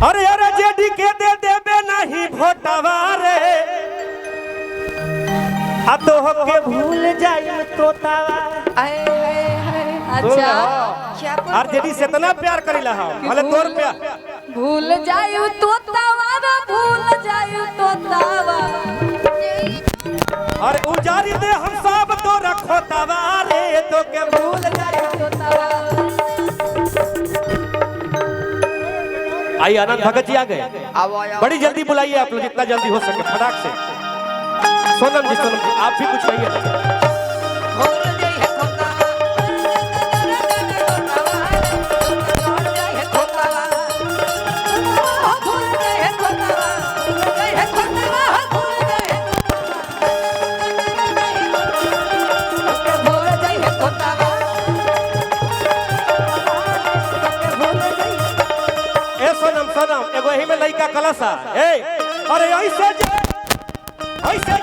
अरे अरे जेडी के दे देबे नहीं भोटवा रे आ तो के भूल जाई तोतावा। अच्छा क्या और जेडी से इतना प्यार करिला हम भले तोर प्यार भूल जाई तोतावा रे भूल जाई तोतावा और उजारी दे हम सब तो रखोतावा रे तो के भूल जाई तोतावा। आई आनंद भगत जी आ गए। बड़ी जल्दी बुलाइए आप लोग जितना जल्दी हो सके फटाक से। सोनम जी आप भी कुछ कहिए। एगो ही में लइका कलसा ए अरे ऐसे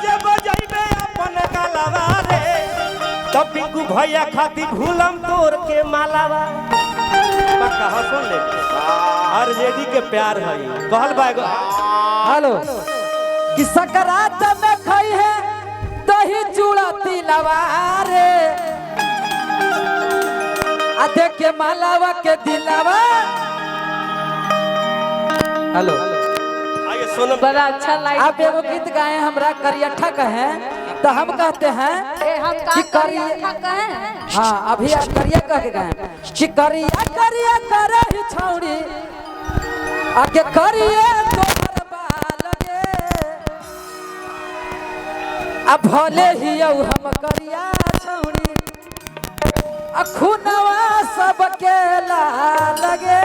जे बजाइबे अपन गलवा रे तब पिंकू भैया खाती भूलम तोर के मालावा। पक्का हो सुन ले और जेडी के प्यार है कहल बा एगो हेलो कि सकरात में खाई है दही चूड़ा तिलवा रे आ देख के मालावा के दिलवा। हेलो आइए सोनम बड़ा अच्छा लगा। आप एगो गीत गाए हमरा करियठा कहे तो हम कहते हैं हम कि करिया कहे। हाँ अभी आप करिया कह के गाए कि करिया करिया करे ही छौड़ी आके करिए तोहर बालगे आ भले ही हम करिया छौड़ी आ खुनवा सबके लगे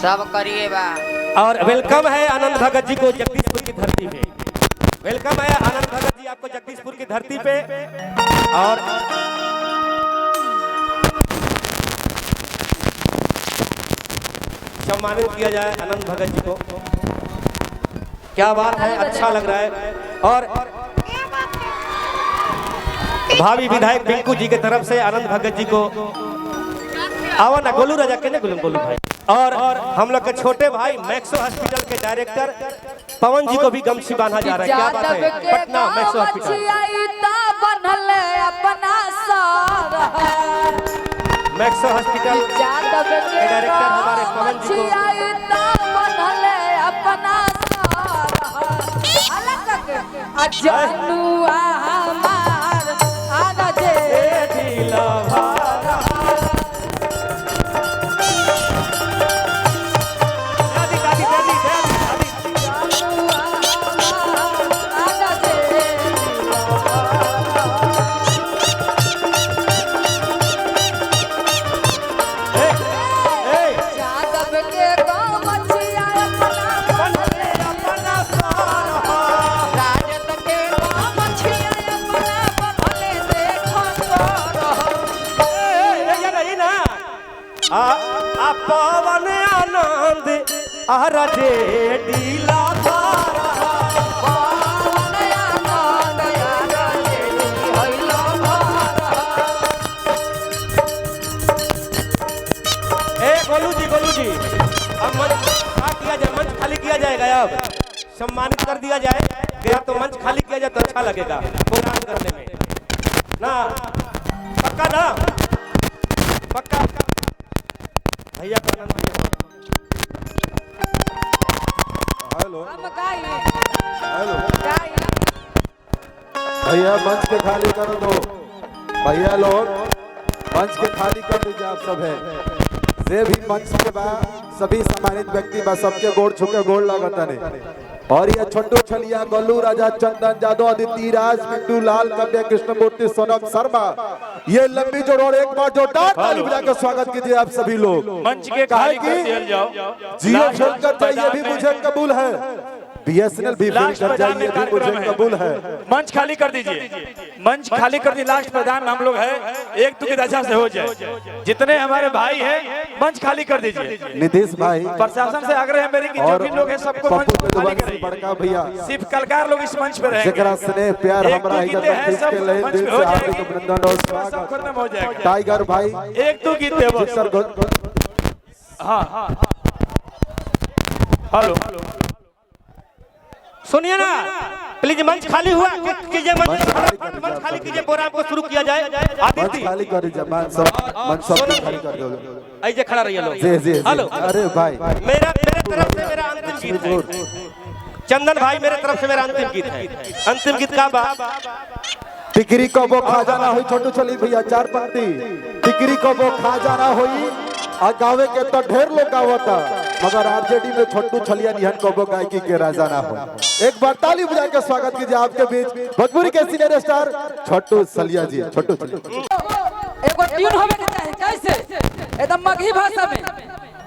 सब करिए बा। और वेलकम है आनंद भगत जी को जगदीशपुर की धरती पे। वेलकम है आनंद भगत जी आपको जगदीशपुर की धरती पे। और सम्मानित किया जाए आनंद भगत जी को। क्या बात है अच्छा लग रहा है। और भावी विधायक पिंकू जी की तरफ से आनंद भगत जी को आवा ना गोलू राजा के गोलू भाई और हम लोग के छोटे भाई मैक्सो हॉस्पिटल के डायरेक्टर पवन जी को भी गमछी बांधा जा रहा है। क्या बात है पटना मैक्सो हॉस्पिटल मैक्सो हॉस्पिटल के डायरेक्टर हमारे पवन जी पवन आनंद आरजे डीला गोलू जी अब मंच किया जाए, मंच खाली किया जाएगा। अब सम्मानित कर दिया जाए गया तो मंच खाली किया जाए तो अच्छा लगेगा प्रोग्राम करने में ना। पक्का ना पक्का भैया का नाम हेलो हेलो भैया मंच के खाली कर दो। भैया लोग मंच के खाली कर दीजिए। आप सब है जे भी मंच के बाद सभी सम्मानित व्यक्ति बा सबके गोड़ छुके गोड़ लगता नहीं। और ये छोटू छलिया गोलू राजा चंदन जादव अदिति राज मिंटू लाल कव्य कृष्णमूर्ति सोनम शर्मा ये लंबी जोड़ एक बार जोरदार ताली बजा के स्वागत कीजिए आप सभी लोग। मंच के खाली कर दिया जाओ। जियो शंकर चाहिए भी मुझे कबूल है। BSNL भी फ्री कर जाइए भी मुझे कबूल है। मंच खाली कर दीजिए। मंच खाली कर दी। लास्ट प्रधान हम लोग है एक दुखी दशा से हो जाए। जितने हमारे भाई हैं मंच खाली कर दीजिए। नीतीश भाई प्रशासन से आग्रह है मेरी कि जो भी लोग हैं सबको मंच खाली करिए। बड़का भैया सिर्फ कलाकार लोग इस मंच पे रहेंगे। जकरा स्नेह प्यार हमरा इज्जत के लिए दिल से हार्दिक अभिनंदन और स्वागत। खत्म हो जाएगा। टाइगर भाई एक दो गीत देवो। सर हाँ हेलो सुनिए ना प्लीज मंच खाली हुआ कीजिए मंच खाली कीजिए प्रोग्राम को शुरू किया जाए मंच आदित्य खाली कर जमान सब मंच सब खाली कर दो ऐसे खड़ा रहिए लोग जी हेलो अरे भाई मेरा तरफ से मेरा अंतिम गीत है चंदन भाई मेरे तरफ से मेरा अंतिम गीत है अंतिम गीत का बा टिकरी को वो खा जाना हुई छोटू चली भैया 4 पंक्ति टिकरी को वो खा जाना हुई आ गावे के तो ढेर लोग गावता मगर आरजेडी में छोटू छलिया निहन को वो गायकी के राजा ना हो एक बार ताली बजा के स्वागत कीजिए आपके बीच भोजपुरी के सीनियर स्टार छोटू छलिया जी छोटू छलिया एगो ट्यून होवे के चाही कैसे एकदम मगही भाषा में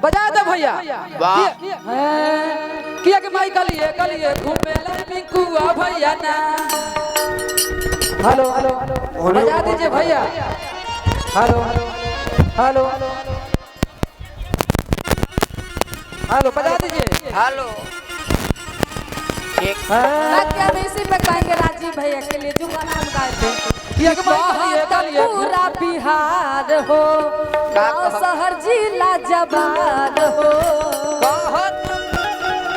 बजा दे भैया वाह। किया के माई कलिए घूमे ला पिंकुआ भैया ना हेलो बजा दीजिए भैया हेलो हेलो हेलो बजा दीजिए हेलो एक ताकि हम इसी पे कहेंगे राजीव भैया के लिए जो गाना हम गाए थे किया के माई कलिए पूरा बिहार हो गाँव शहर जिला जवान हो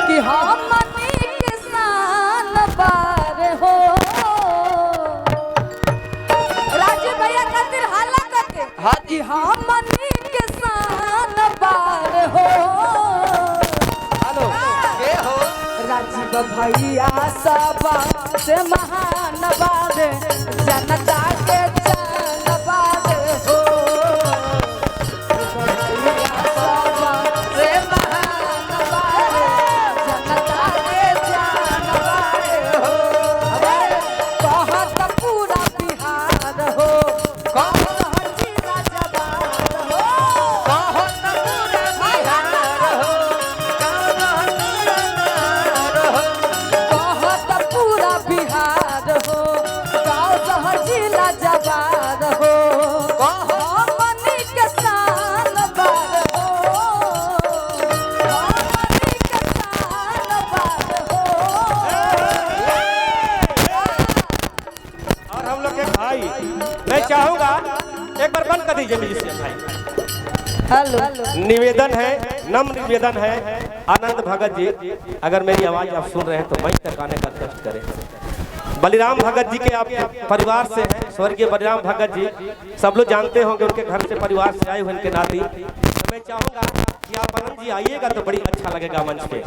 कि हम किसान बार हो राजीव भैया खातिर हाला करके कि हम किसान बार हो के हो राजीव भैया सब से महान बार जनता के जान बार हो भैया सब से महान बार जनता के जान बार हो कहत पूरा बिहार हो कहत हर जिला जवान हो कहत पूरा बिहार हो कहत पूरा बिहार हो गाँव शहर जिला जवान हो हमनी के शान बार हो हमनी के शान बार हो और हम लोग के भाई मैं चाहूंगा एक बार बंद कर दीजिए म्यूजिशियन भाई हेलो निवेदन है नम्र निवेदन है आनंद भगत जी अगर मेरी आवाज आप सुन रहे हैं तो मंच तक आने का कष्ट करें बलिराम भगत जी के आप परिवार से हैं स्वर्गीय बलिराम भगत जी सब लोग जानते होंगे उनके घर से परिवार से आए हुए उनके नाती तो मैं चाहूंगा कि आप आनंद जी आइएगा तो बड़ी अच्छा लगेगा मंच पे